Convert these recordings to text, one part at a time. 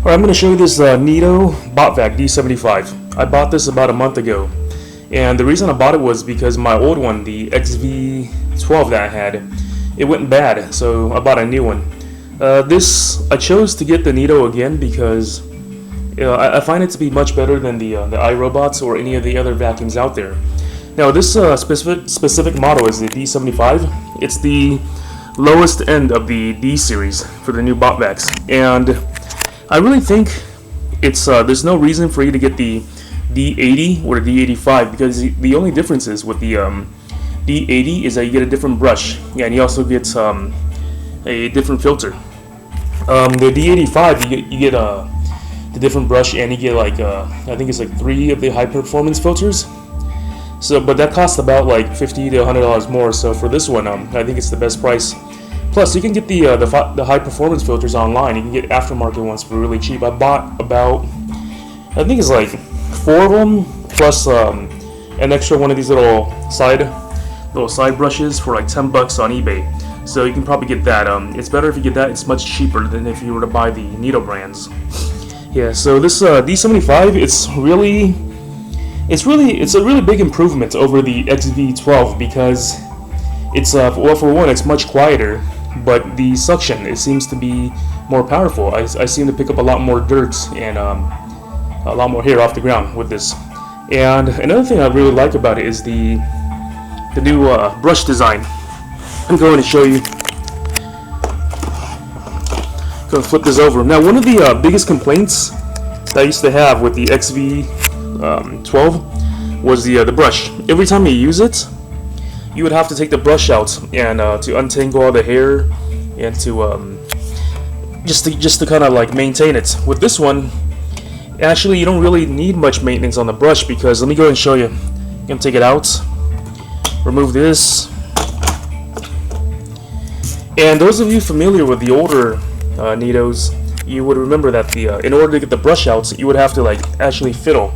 Alright, I'm going to show you this Neato Botvac D75. I bought this about a month ago, and the reason I bought it was because my old one, the XV12 that I had, it went bad, so I bought a new one. I chose to get the Neato again because I find it to be much better than the iRobots or any of the other vacuums out there. Now this specific model is the D75. It's the lowest end of the D series for the new Botvacs, and I really think it's there's no reason for you to get the D80 or the D85, because the only difference is with the D80 is that you get a different brush, and you also get a different filter. The D85 you get the different brush, and you get like I think it's like 3 of the high performance filters. So, but that costs about like $50 to $100 more. So for this one, I think it's the best price. Plus, you can get the high performance filters online. You can get aftermarket ones for really cheap. I bought about, I think it's like 4 of them plus an extra one of these little side brushes for like $10 on eBay. So you can probably get that. It's better if you get that. It's much cheaper than if you were to buy the Neato brands. Yeah. So this D75, it's a really big improvement over the XV12 because it's well, for one, it's much quieter, but the suction, it seems to be more powerful. I seem to pick up a lot more dirt and a lot more hair off the ground with this. And another thing I really like about it is the new brush design. I'm going to show you. Going to flip this over. Now, one of the biggest complaints that I used to have with the XV12 was the brush. Every time you use it, you would have to take the brush out and to untangle all the hair and to just to kind of like maintain it. With this one, actually you don't really need much maintenance on the brush, because let me go and show you. I'm gonna take it out, remove this, and those of you familiar with the older Neatos, you would remember that in order to get the brush out, you would have to like actually fiddle,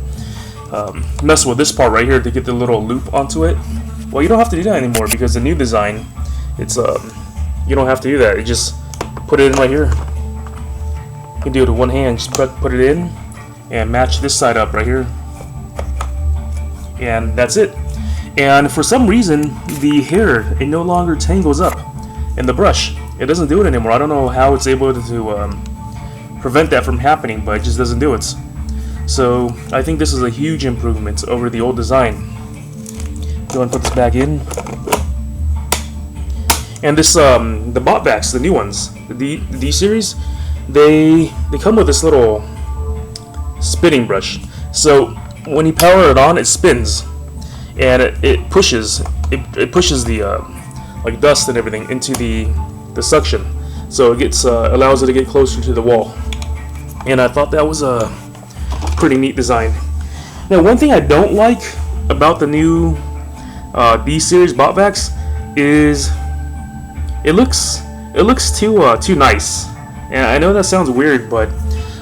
mess with this part right here to get the little loop onto it. Well, you don't have to do that anymore because the new design, it's you don't have to do that. You just put it in right here. You can do it with one hand. Just put it in and match this side up right here, and that's it. And for some reason, the hair, it no longer tangles up in the brush. It doesn't do it anymore. I don't know how it's able to prevent that from happening, but it just doesn't do it. So I think this is a huge improvement over the old design. Go and put this back in. And this the Botvacs, the new ones, the D series, they come with this little spinning brush. So when you power it on, it spins, and it pushes the like dust and everything into the suction. So it gets allows it to get closer to the wall. And I thought that was a pretty neat design. Now, one thing I don't like about the new D series Botvacs is it looks too nice. And I know that sounds weird, but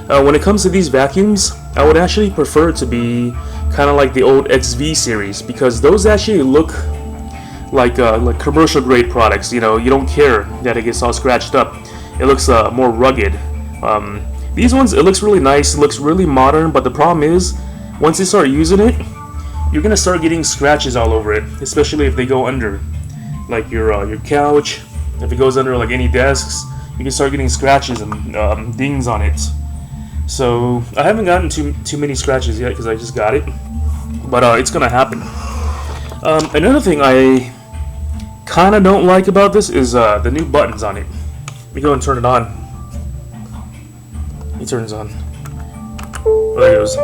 when it comes to these vacuums, I would actually prefer it to be kind of like the old XV series, because those actually look like commercial grade products. You know, you don't care that it gets all scratched up. It looks more rugged. These ones, it looks really nice. It looks really modern, but the problem is, once you start using it, you're gonna start getting scratches all over it, especially if they go under, like your couch. If it goes under like any desks, you can start getting scratches and dings on it. So I haven't gotten too many scratches yet because I just got it, but it's gonna happen. Another thing I kind of don't like about this is the new buttons on it. Let me go and turn it on. Let me turn this on. Oh, there it goes.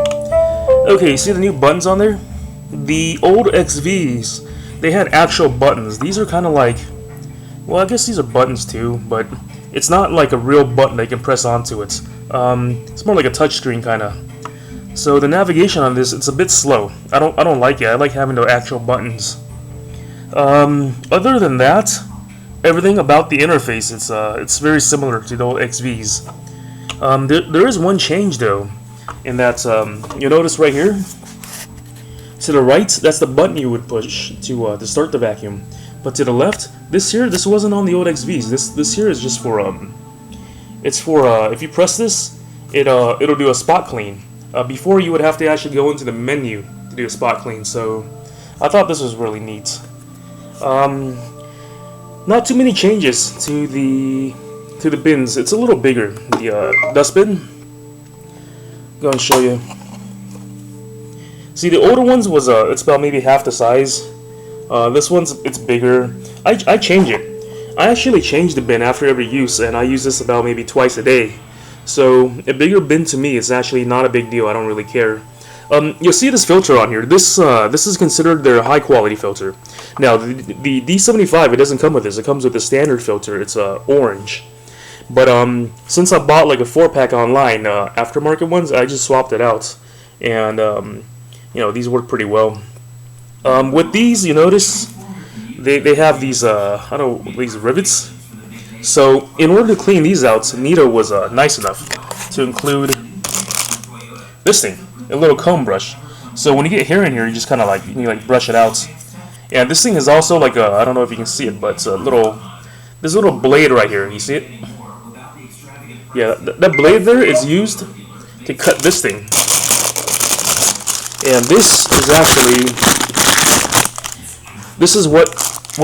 Okay, you see the new buttons on there? The old XVs, they had actual buttons. These are kind of like, well, I guess these are buttons too, but it's not like a real button that you can press onto it. It's more like a touchscreen kind of. So the navigation on this, it's a bit slow. I don't like it. I like having the actual buttons. Other than that, everything about the interface, it's very similar to the old XVs. There is one change though, in that you notice right here. To the right, that's the button you would push to start the vacuum. But to the left, this wasn't on the old XVs. This here is just for it's for if you press this, it'll do a spot clean. Before you would have to actually go into the menu to do a spot clean. So I thought this was really neat. Not too many changes to the bins. It's a little bigger. The dust bin. Go and show you. See, the older ones was it's about maybe half the size. This it's bigger. I change it. I actually change the bin after every use, and I use this about maybe twice a day. So a bigger bin to me is actually not a big deal. I don't really care. You'll see this filter on here. This is considered their high quality filter. Now the D75, it doesn't come with this. It comes with the standard filter. It's orange. But since I bought like a 4-pack online, aftermarket ones, I just swapped it out, and you know, these work pretty well. With these, you notice they have these I don't know, these rivets. So in order to clean these out, Neato was nice enough to include this thing, a little comb brush. So when you get hair in here, you just kind of like brush it out. And this thing is also like a, I don't know if you can see it, but it's a little, this little blade right here. You see it? Yeah, that blade there is used to cut this thing. And this is actually, this is what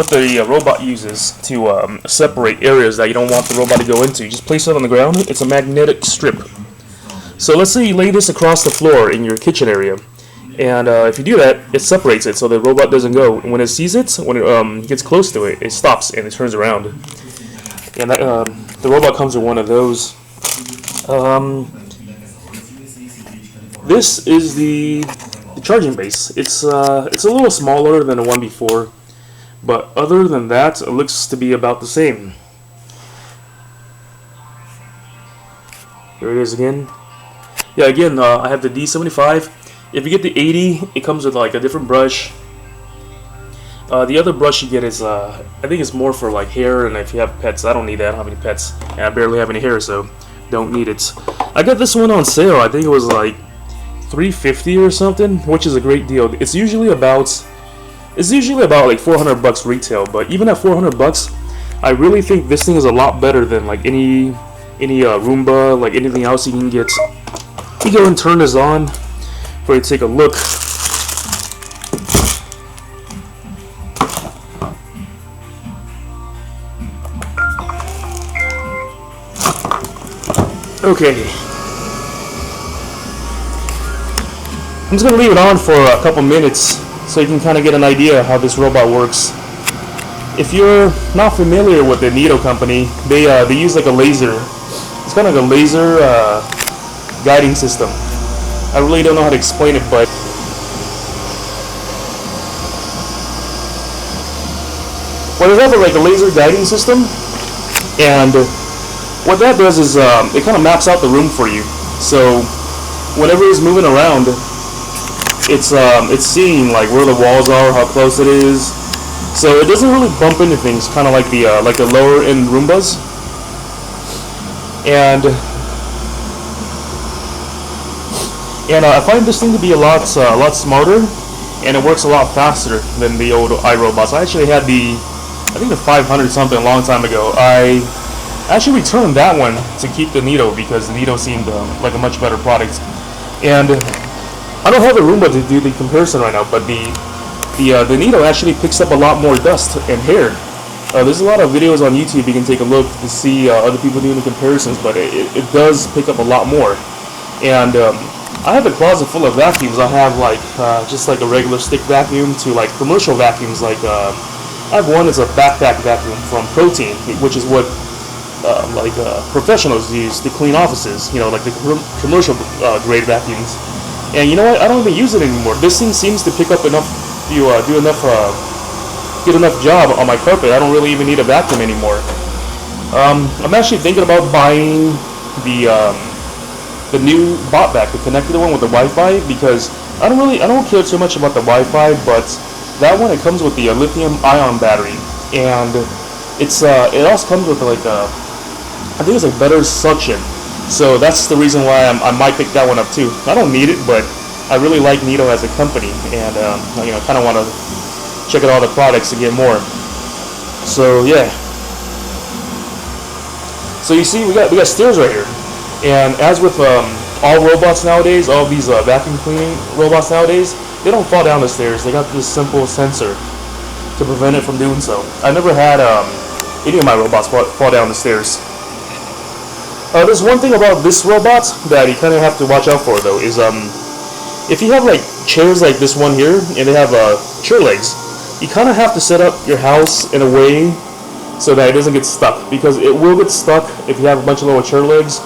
the robot uses to separate areas that you don't want the robot to go into. You just place it on the ground. It's a magnetic strip. So let's say you lay this across the floor in your kitchen area, and if you do that, it separates it so the robot doesn't go. And when it sees it, when it gets close to it, it stops and it turns around. And that, the robot comes with one of those. This is the charging base. It's a little smaller than the one before, but other than that, it looks to be about the same. Here it is again. Yeah, again, I have the D75. If you get the 80, it comes with like a different brush. The other brush you get is, I think it's more for like hair, and if you have pets. I don't need that. I don't have any pets, and I barely have any hair, so don't need it. I got this one on sale. I think it was like $350 or something, which is a great deal. It's usually about like $400 retail, but even at $400, I really think this thing is a lot better than like any Roomba, like anything else you can get. You go and turn this on for you to take a look. Okay. I'm just going to leave it on for a couple minutes so you can kind of get an idea how this robot works. If you're not familiar with the Neato company, they use like a laser. It's kind of like a laser guiding system. I really don't know how to explain it, but well, they have like a laser guiding system, and what that does is it kind of maps out the room for you. So whenever it's moving around, it's seeing like where the walls are, how close it is. So it doesn't really bump into things, kind of like the lower end Roombas. And I find this thing to be a lot smarter, and it works a lot faster than the old iRobots. I actually had I think the 500 something a long time ago. I actually returned that one to keep the Neato because the Neato seemed like a much better product. And I don't have a Roomba to do the comparison right now, but the Neato actually picks up a lot more dust and hair. There's a lot of videos on YouTube you can take a look to see other people doing the comparisons, but it does pick up a lot more. And I have a closet full of vacuums. I have like just like a regular stick vacuum to like commercial vacuums. Like I have one that's a backpack vacuum from Protein, which is what professionals use to clean offices. You know, like the commercial grade vacuums. And you know what? I don't even use it anymore. This thing seems to pick up enough. You do enough. Get enough job on my carpet. I don't really even need a vacuum anymore. I'm actually thinking about buying the new Botvac, the connected one with the Wi-Fi, because I don't care too much about the Wi-Fi, but that one, it comes with the lithium-ion battery, and it also comes with like I think it's like better suction. So that's the reason why I might pick that one up too. I don't need it, but I really like Neato as a company, and kind of want to check out all the products to get more. So yeah. So you see, we got stairs right here. And as with all robots nowadays, all these vacuum cleaning robots nowadays, they don't fall down the stairs. They got this simple sensor to prevent it from doing so. I never had any of my robots fall down the stairs. There's one thing about this robot that you kind of have to watch out for, though, is if you have like chairs like this one here, and they have chair legs, you kind of have to set up your house in a way so that it doesn't get stuck, because it will get stuck if you have a bunch of little chair legs,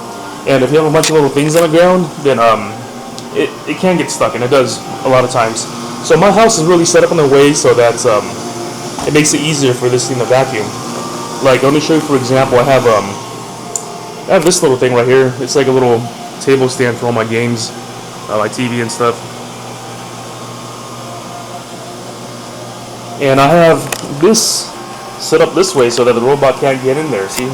and if you have a bunch of little things on the ground, then it can get stuck, and it does a lot of times. So my house is really set up in a way so that it makes it easier for this thing to vacuum. Like, let me show you, for example, I have this little thing right here. It's like a little table stand for all my games, my TV and stuff. And I have this set up this way so that the robot can't get in there, see?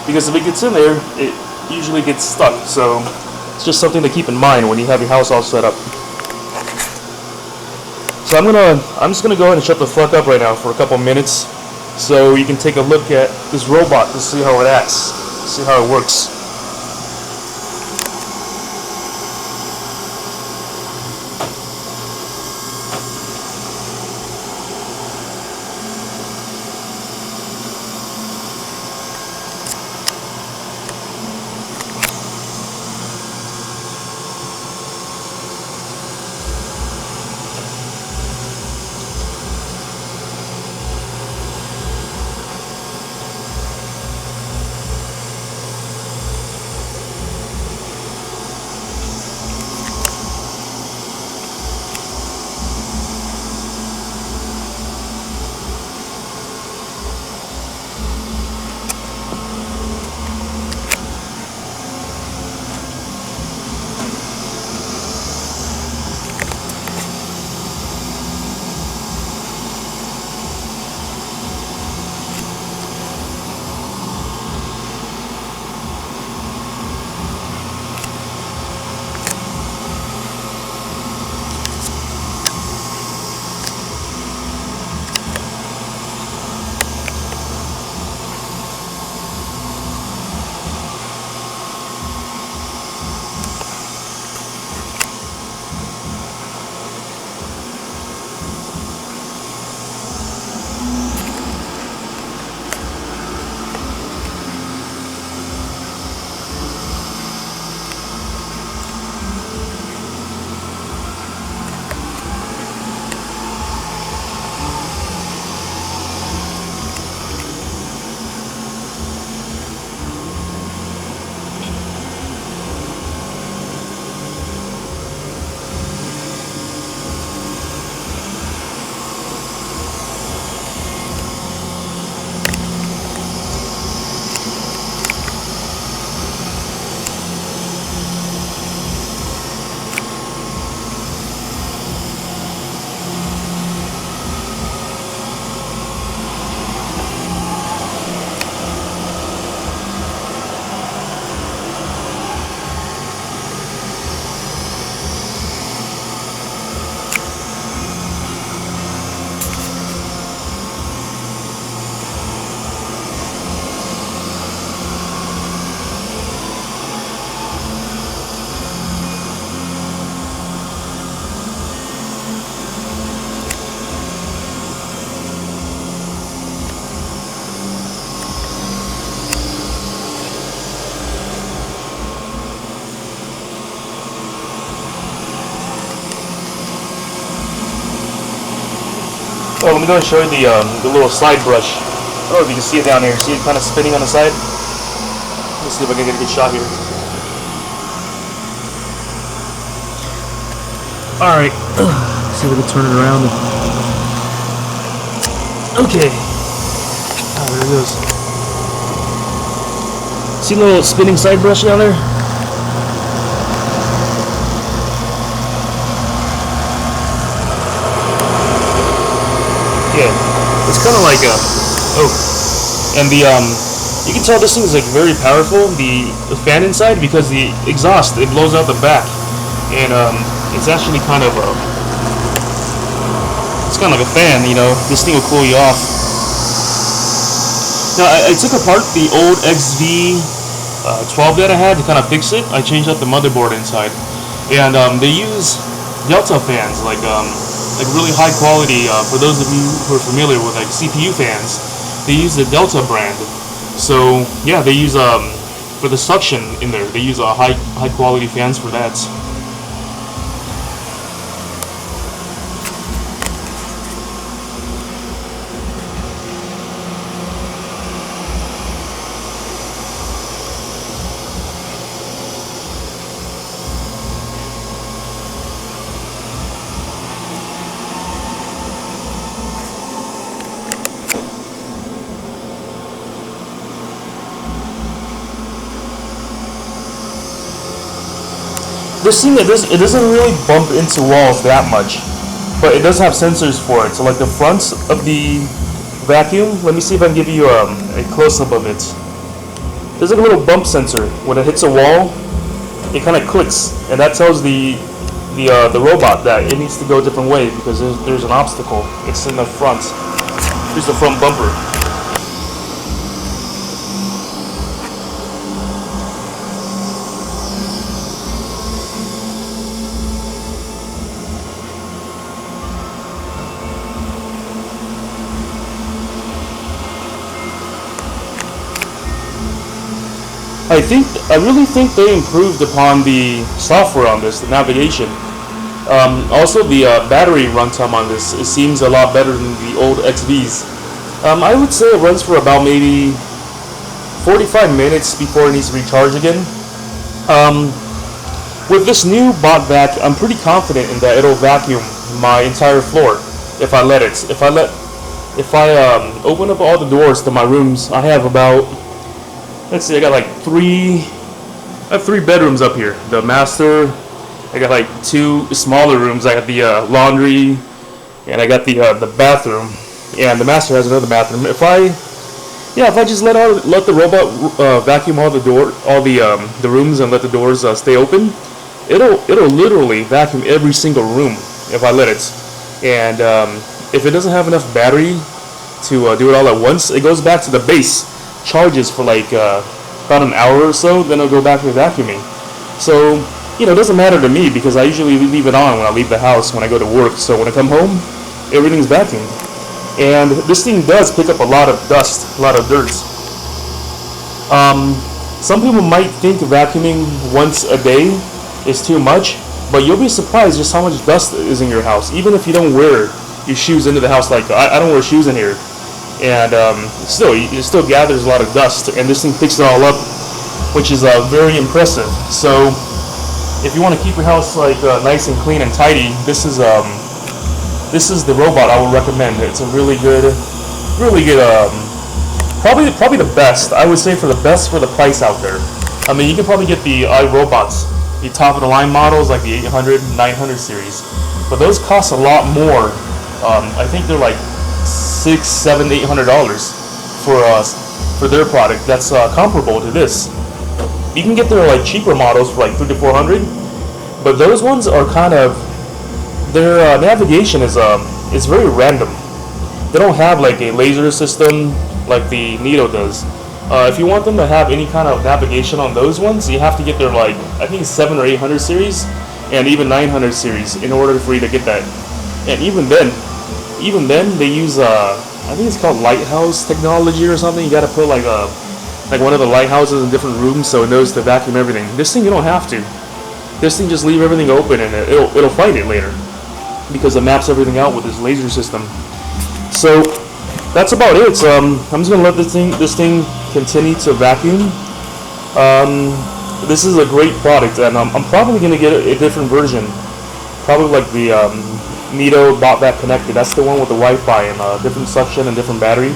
Because if it gets in there, it usually gets stuck. So it's just something to keep in mind when you have your house all set up. So I'm just gonna go ahead and shut the fuck up right now for a couple minutes, so you can take a look at this robot to see how it acts, see how it works. Oh, let me go and show you the little slide brush. I don't know if you can see it down here. See it kind of spinning on the side? Let's see if I can get a good shot here. Alright. See if we can turn it around. Okay. Oh, there it goes. See the little spinning side brush down there? Yeah, it's kind of like a, and the you can tell this thing is like very powerful, the fan inside, because the exhaust, it blows out the back, and it's actually kind of it's kind of like a fan, you know. This thing will cool you off. Now I took apart the old XV 12 that I had to kind of fix it. I changed out the motherboard inside, and they use Delta fans, like really high quality. For those of you who are familiar with like CPU fans, they use the Delta brand. So yeah, they use for the suction in there, they use high quality fans for that. This thing, it doesn't really bump into walls that much, but it does have sensors for it. So like the fronts of the vacuum, let me see if I can give you a close-up of it. There's like a little bump sensor. When it hits a wall, it kind of clicks, and that tells the robot that it needs to go a different way because there's an obstacle. It's in the front. Here's the front bumper. I really think they improved upon the software on this, the navigation. Also, the battery runtime on this, it seems a lot better than the old XVs. I would say it runs for about maybe 45 minutes before it needs to recharge again. With this new Botvac, I'm pretty confident in that it'll vacuum my entire floor if I let it. If I open up all the doors to my rooms, I have about, let's see, I got like I have three bedrooms up here. The master, I got like two smaller rooms. I got the laundry, and I got the bathroom, and the master has another bathroom. If I just let the robot vacuum all the rooms and let the doors stay open, it'll literally vacuum every single room if I let it. And if it doesn't have enough battery to do it all at once, it goes back to the base, charges for like about an hour or so, then it'll go back to vacuuming. So, it doesn't matter to me because I usually leave it on when I leave the house when I go to work. So when I come home, everything's vacuumed. And this thing does pick up a lot of dust, a lot of dirt. Some people might think vacuuming once a day is too much, but you'll be surprised just how much dust is in your house, even if you don't wear your shoes into the house. Like I don't wear shoes in here, and it still gathers a lot of dust, and this thing picks it all up, which is very impressive. So if you want to keep your house like nice and clean and tidy, this is the robot I would recommend. It's a really good, probably the best. I would say for the price out there. I mean, you can probably get the iRobots, the top of the line models like the 800, 900 series, but those cost a lot more. I think they're like $600, $700, $800 for their product. That's comparable to this. You can get their like cheaper models for like $300 to $400, but those ones are kind of, their navigation is very random. They don't have like a laser system like the Neato does. If you want them to have any kind of navigation on those ones, you have to get their like, I think it's 700 or 800 series and even 900 series in order for you to get that. And even then they use I think it's called lighthouse technology or something. You got to put like one of the lighthouses in different rooms so it knows to vacuum everything. This thing you don't have to. This thing just leave everything open and it'll find it later because it maps everything out with this laser system. So that's about it. I'm just gonna let this thing continue to vacuum. This is a great product, and I'm probably gonna get a different version, probably like the Neato Botvac Connected. That's the one with the Wi-Fi and different suction and different battery.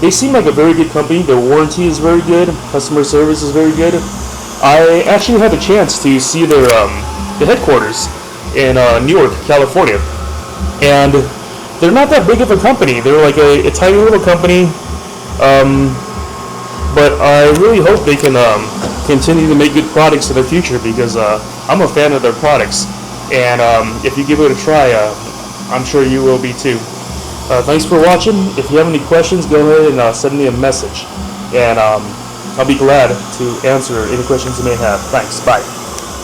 They seem like a very good company. Their warranty is very good. Customer service is very good. I actually had the chance to see their the headquarters in Newark, California, and they're not that big of a company. They're like a tiny little company, but I really hope they can continue to make good products in the future because I'm a fan of their products, and if you give it a try, I'm sure you will be too. Thanks for watching. If you have any questions, go ahead and send me a message, and I'll be glad to answer any questions you may have. Thanks. Bye.